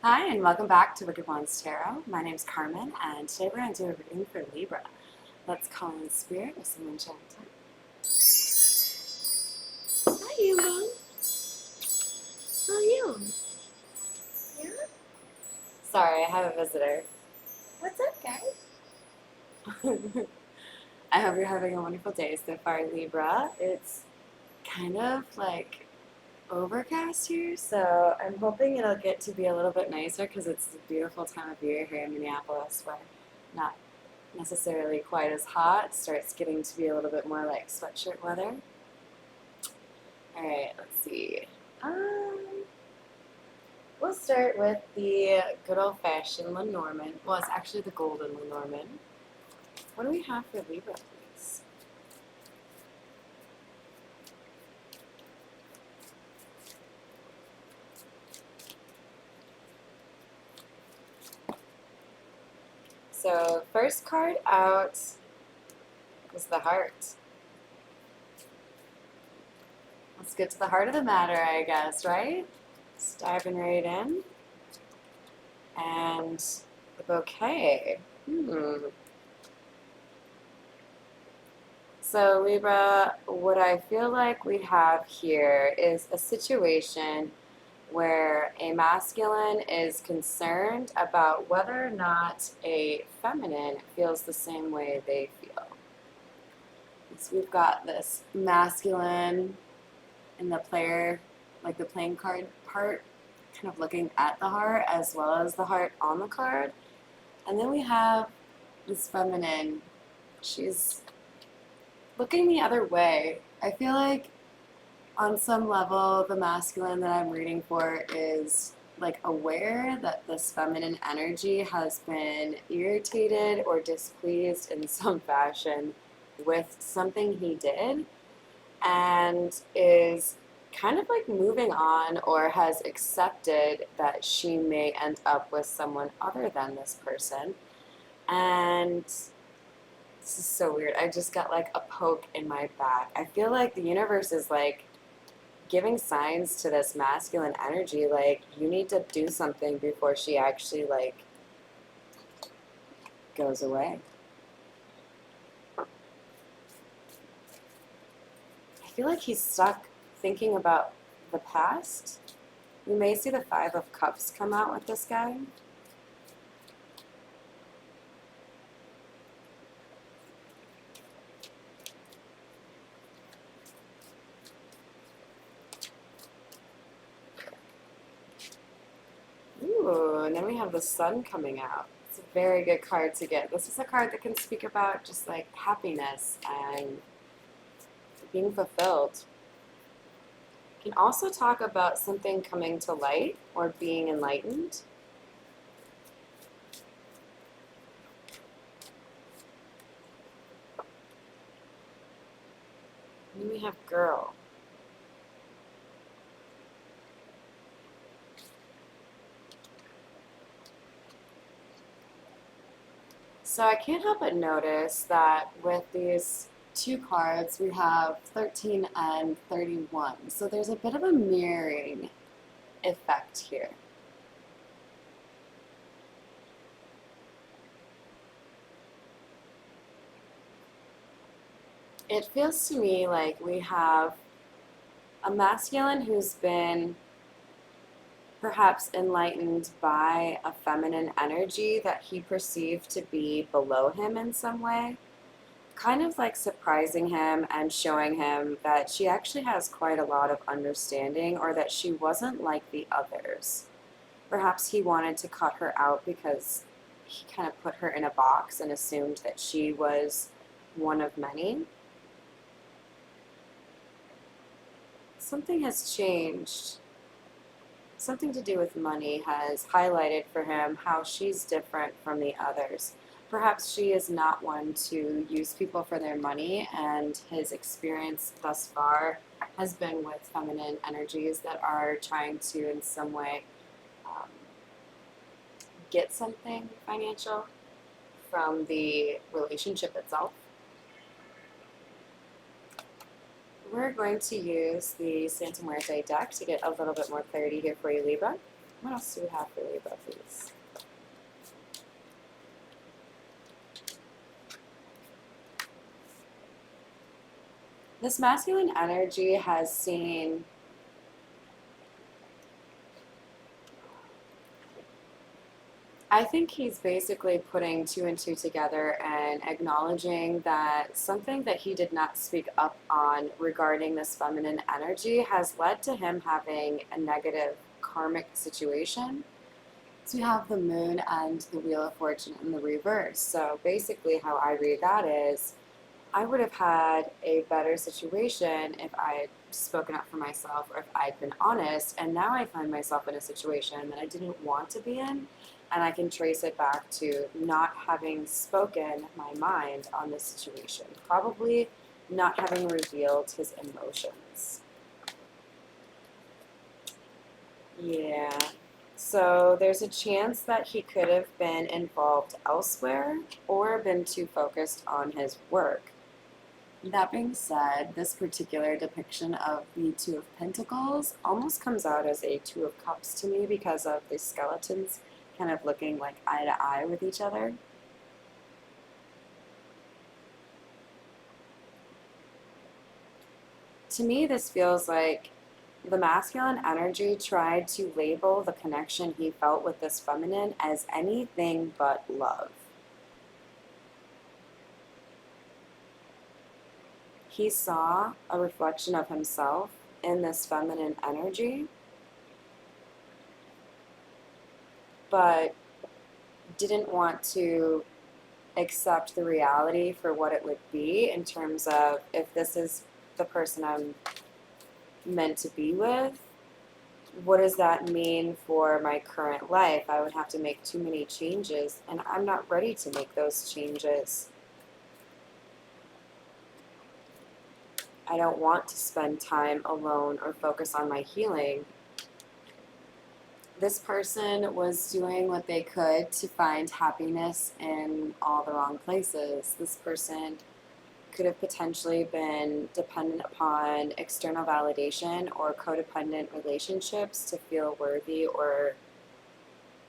Hi, and welcome back to Wicked Ones Tarot. My name's Carmen, and today we're going to do a reading for Libra. Let's call in spirit with some enchanting. Hi, Amber. How are you? Yeah? Sorry, I have a visitor. What's up, guys? I hope you're having a wonderful day so far, Libra. It's kind of like overcast here, so I'm hoping it'll get to be a little bit nicer because it's a beautiful time of year here in Minneapolis where not necessarily quite as hot. It starts getting to be a little bit more like sweatshirt weather. Alright, let's see. We'll start with the good old-fashioned Lenormand. Well, it's actually the golden Lenormand. What do we have for Libra, please? So, first card out is the heart. Let's get to the heart of the matter, I guess, right? Just diving right in. And the bouquet. So, Libra, what I feel like we have here is a situation where a masculine is concerned about whether or not a feminine feels the same way they feel. So we've got this masculine in the player, like the playing card part, kind of looking at the heart as well as the heart on the card. And then we have this feminine. She's looking the other way. I feel like on some level, the masculine that I'm reading for is like aware that this feminine energy has been irritated or displeased in some fashion with something he did and is kind of like moving on or has accepted that she may end up with someone other than this person. And this is so weird. I just got like a poke in my back. I feel like the universe is like giving signs to this masculine energy, like you need to do something before she actually like goes away. I feel like he's stuck thinking about the past. We may see the Five of Cups come out with this guy. Ooh, and then we have the Sun coming out. It's a very good card to get. This is a card that can speak about just like happiness and being fulfilled. It can also talk about something coming to light or being enlightened. And then we have Girl. So I can't help but notice that with these two cards, we have 13 and 31. So there's a bit of a mirroring effect here. It feels to me like we have a masculine who's been perhaps enlightened by a feminine energy that he perceived to be below him in some way, kind of like surprising him and showing him that she actually has quite a lot of understanding or that she wasn't like the others. Perhaps he wanted to cut her out because he kind of put her in a box and assumed that she was one of many. Something has changed. Something to do with money has highlighted for him how she's different from the others. Perhaps she is not one to use people for their money, and his experience thus far has been with feminine energies that are trying to, in some way, um, get something financial from the relationship itself. We're going to use the Santa Muerte deck to get a little bit more clarity here for you, Libra. What else do we have for Libra, please? This masculine energy has seen I think he's basically putting two and two together and acknowledging that something that he did not speak up on regarding this feminine energy has led to him having a negative karmic situation. So you have the moon and the wheel of fortune in the reverse. So basically, how I read that is I would have had a better situation if I had spoken up for myself or if I'd been honest. And now I find myself in a situation that I didn't want to be in. And I can trace it back to not having spoken my mind on this situation, probably not having revealed his emotions. Yeah. So there's a chance that he could have been involved elsewhere or been too focused on his work. That being said, this particular depiction of the Two of Pentacles almost comes out as a Two of Cups to me because of the skeletons kind of looking like eye to eye with each other. To me, this feels like the masculine energy tried to label the connection he felt with this feminine as anything but love. He saw a reflection of himself in this feminine energy, but didn't want to accept the reality for what it would be in terms of if this is the person I'm meant to be with, what does that mean for my current life? I would have to make too many changes, and I'm not ready to make those changes. I don't want to spend time alone or focus on my healing. This person was doing what they could to find happiness in all the wrong places. This person could have potentially been dependent upon external validation or codependent relationships to feel worthy or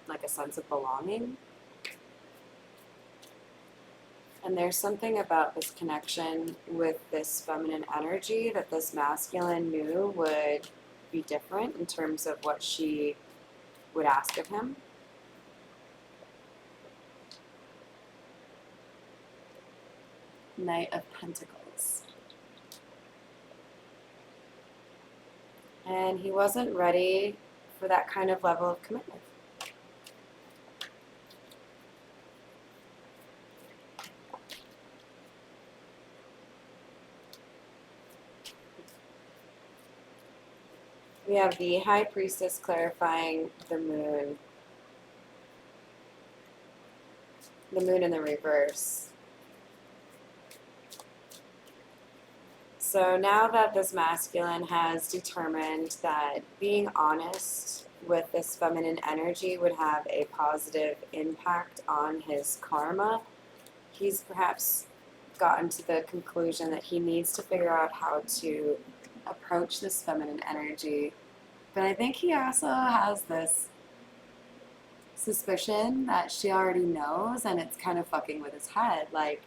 like a sense of belonging. And there's something about this connection with this feminine energy that this masculine knew would be different in terms of what she would ask of him. Knight of Pentacles. And he wasn't ready for that kind of level of commitment. We have the High Priestess clarifying the moon in the reverse. So now that this masculine has determined that being honest with this feminine energy would have a positive impact on his karma, he's perhaps gotten to the conclusion that he needs to figure out how to approach this feminine energy. But I think he also has this suspicion that she already knows, and it's kind of fucking with his head. Like,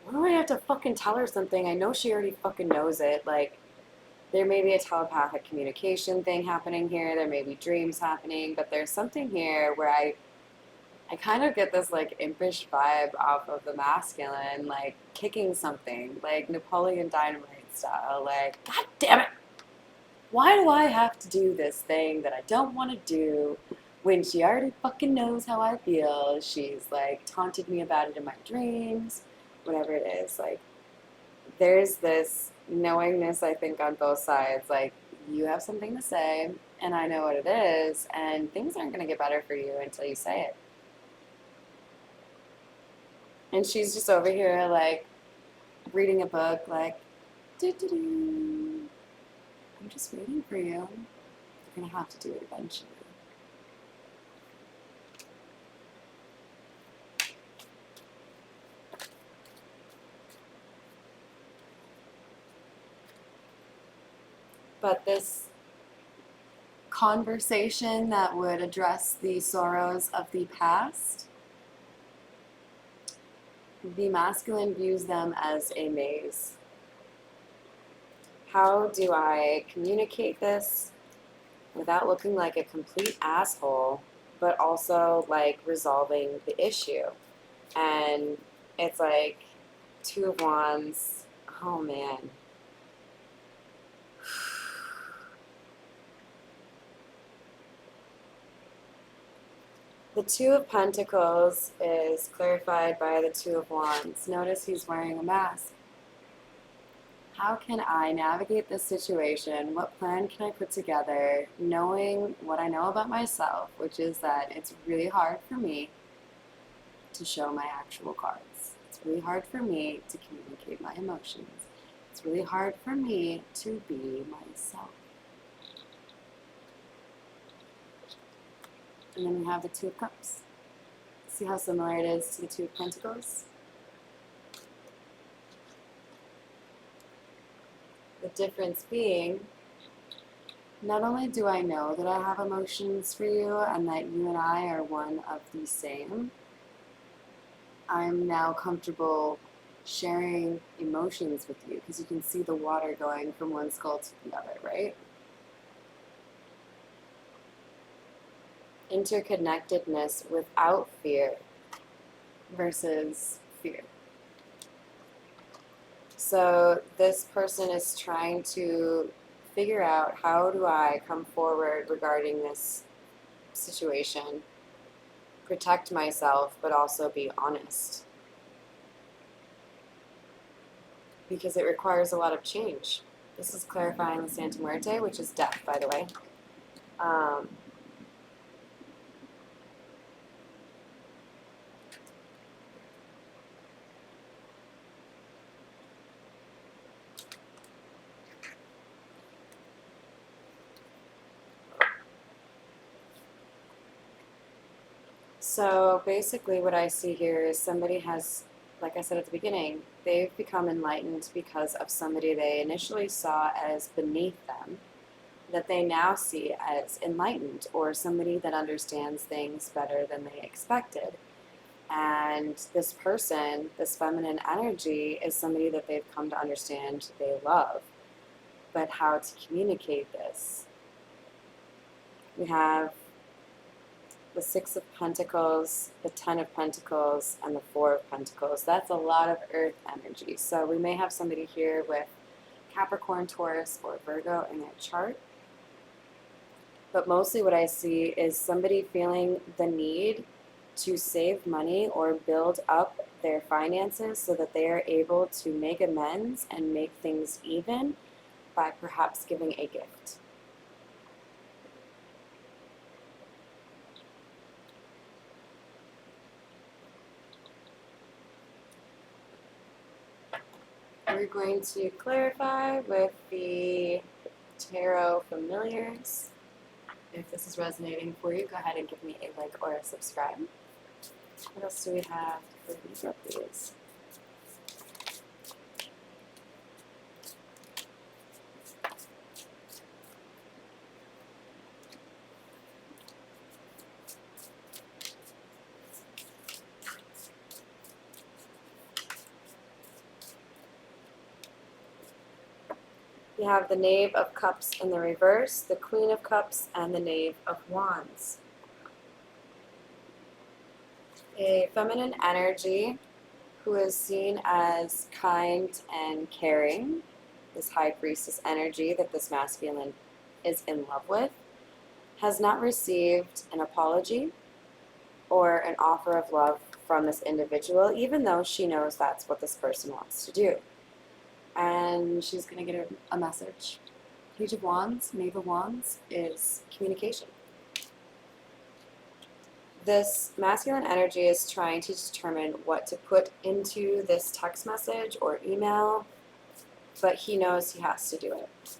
why do I have to fucking tell her something? I know she already fucking knows it. Like, there may be a telepathic communication thing happening here. There may be dreams happening, but there's something here where I kind of get this like impish vibe off of the masculine, like kicking something, like Napoleon Dynamite style. Like, God damn it! Why do I have to do this thing that I don't want to do when she already fucking knows how I feel? She's like taunted me about it in my dreams, whatever it is. Like, there's this knowingness, I think, on both sides. Like, you have something to say, and I know what it is, and things aren't going to get better for you until you say it. And she's just over here, like, reading a book, like, doo-doo-doo. I'm just waiting for you. You're going to have to do it eventually. But this conversation that would address the sorrows of the past. The masculine views them as a maze. How do I communicate this without looking like a complete asshole, but also like resolving the issue? And it's like Two of Wands. Oh man. The Two of Pentacles is clarified by the Two of Wands. Notice he's wearing a mask. How can I navigate this situation? What plan can I put together, knowing what I know about myself, which is that it's really hard for me to show my actual cards. It's really hard for me to communicate my emotions. It's really hard for me to be myself. And then we have the Two of Cups. See how similar it is to the Two of Pentacles? The difference being, not only do I know that I have emotions for you and that you and I are one of the same, I'm now comfortable sharing emotions with you because you can see the water going from one skull to the other, right? Interconnectedness without fear versus fear. So this person is trying to figure out, how do I come forward regarding this situation, protect myself, but also be honest. Because it requires a lot of change. This is clarifying the Santa Muerte, which is death, by the way. So basically what I see here is somebody has, like I said at the beginning, they've become enlightened because of somebody they initially saw as beneath them, that they now see as enlightened, or somebody that understands things better than they expected. And this person, this feminine energy, is somebody that they've come to understand they love. But how to communicate this? We have the Six of Pentacles, the Ten of Pentacles, and the Four of Pentacles. That's a lot of earth energy. So we may have somebody here with Capricorn, Taurus, or Virgo in their chart. But mostly what I see is somebody feeling the need to save money or build up their finances so that they are able to make amends and make things even by perhaps giving a gift. We're going to clarify with the Tarot Familiars. If this is resonating for you, go ahead and give me a like or a subscribe. What else do we have for Libra, please? We have the Knave of Cups in the reverse, the Queen of Cups, and the Knave of Wands. A feminine energy who is seen as kind and caring, this High Priestess energy that this masculine is in love with, has not received an apology or an offer of love from this individual, even though she knows that's what this person wants to do. And she's going to get a message. Page of Wands, Knave of Wands is communication. This masculine energy is trying to determine what to put into this text message or email, but he knows he has to do it.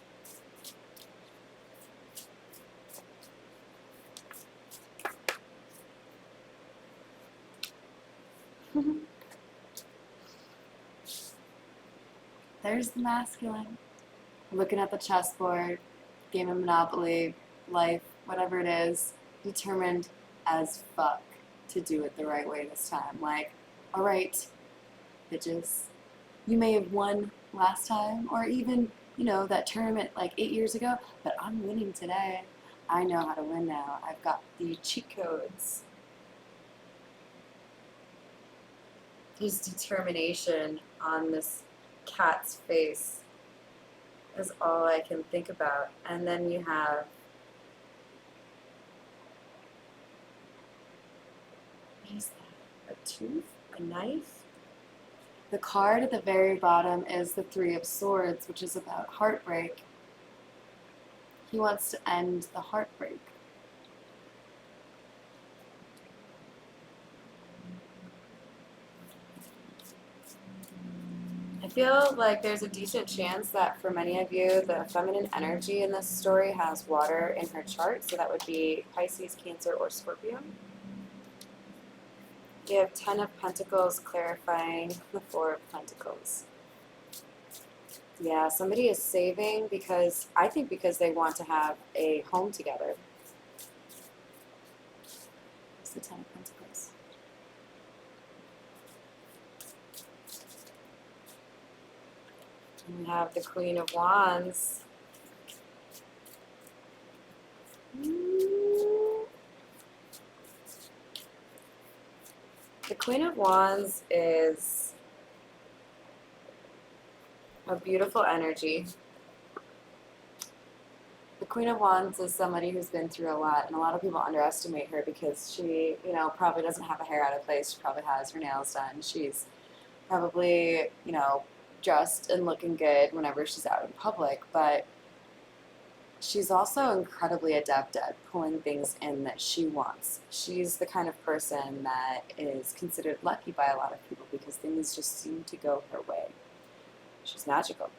There's the masculine. Looking at the chessboard, game of Monopoly, life, whatever it is, determined as fuck to do it the right way this time. Like, all right, bitches, you may have won last time, or even, that tournament like 8 years ago, but I'm winning today. I know how to win now. I've got the cheat codes. His determination on this cat's face is all I can think about. And then you have what is that? A tooth? A knife? The card at the very bottom is the Three of Swords, which is about heartbreak. He wants to end the heartbreak. I feel like there's a decent chance that for many of you, the feminine energy in this story has water in her chart, so that would be Pisces, Cancer, or Scorpio. We have Ten of Pentacles clarifying the Four of Pentacles. Yeah, somebody is saving because they want to have a home together. It's the Ten of Pentacles. And we have the Queen of Wands. The Queen of Wands is a beautiful energy. The Queen of Wands is somebody who's been through a lot, and a lot of people underestimate her because she, probably doesn't have her hair out of place. She probably has her nails done. She's probably, dressed and looking good whenever she's out in public, but she's also incredibly adept at pulling things in that she wants. She's the kind of person that is considered lucky by a lot of people because things just seem to go her way. She's magical.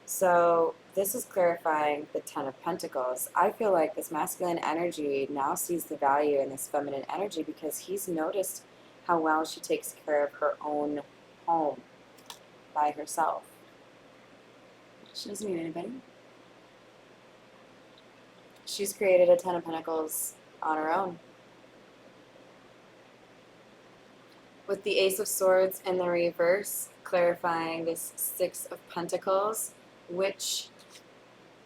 So this is clarifying the Ten of Pentacles. I feel like this masculine energy now sees the value in this feminine energy because he's noticed how well she takes care of her own home by herself. She doesn't need anybody. She's created a Ten of Pentacles on her own. With the Ace of Swords in the reverse, clarifying this Six of Pentacles, which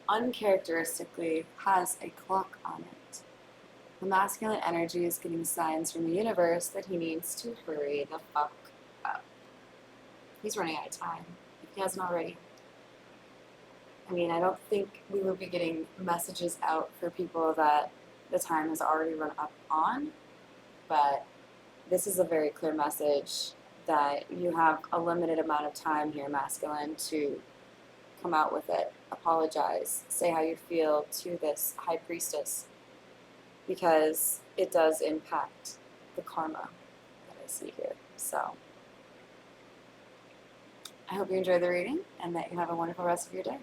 uncharacteristically has a clock on it. The masculine energy is getting signs from the universe that he needs to hurry the fuck up. He's running out of time, if he hasn't already. I mean, I don't think we will be getting messages out for people that the time has already run up on, but this is a very clear message that you have a limited amount of time here, masculine, to come out with it, apologize, say how you feel to this high priestess, because it does impact the karma that I see here. So I hope you enjoyed the reading and that you have a wonderful rest of your day.